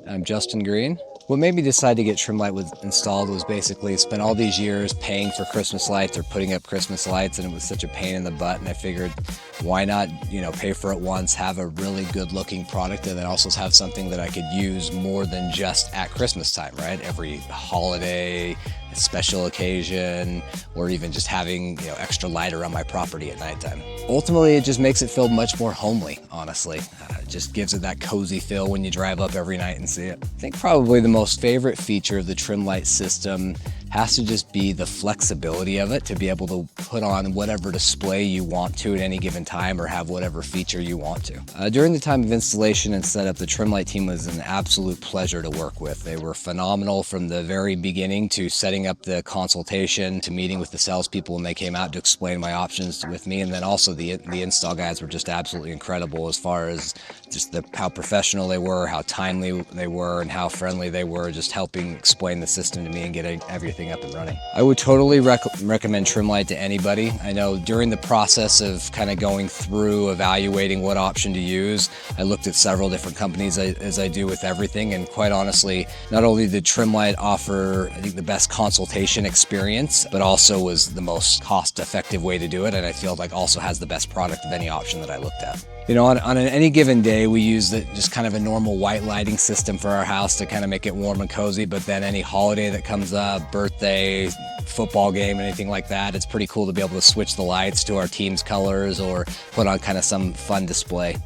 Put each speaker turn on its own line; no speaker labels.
I'm Justin Green. What made me decide to get Trimlight installed was basically spent all these years paying for Christmas lights or putting up Christmas lights, and it was such a pain in the butt, and I figured why not, pay for it once, have a really good looking product, and then also have something that I could use more than just at Christmas time, right? Every holiday, special occasion, or even just having extra light around my property at nighttime. Ultimately, it just makes it feel much more homely, honestly. It just gives it that cozy feel when you drive up every night and see it. I think probably the most favorite feature of the Trimlight system has to just be the flexibility of it, to be able to put on whatever display you want to at any given time or have whatever feature you want to. During the time of installation and setup, the Trimlight team was an absolute pleasure to work with. They were phenomenal from the very beginning, to setting up the consultation, to meeting with the salespeople when they came out to explain my options with me, and then also the install guys were just absolutely incredible as far as just how professional they were, how timely they were, and how friendly they were, just helping explain the system to me and getting everything up and running. I would totally recommend Trimlight to anybody. I know during the process of kind of going through evaluating what option to use, I looked at several different companies as I do with everything, and quite honestly, not only did Trimlight offer, I think, the best consultation experience, but also was the most cost-effective way to do it, and I feel like also has the best product of any option that I looked at. On any given day, we use just kind of a normal white lighting system for our house to kind of make it warm and cozy, but then any holiday that comes up, birthday, football game, anything like that, it's pretty cool to be able to switch the lights to our team's colors or put on kind of some fun display.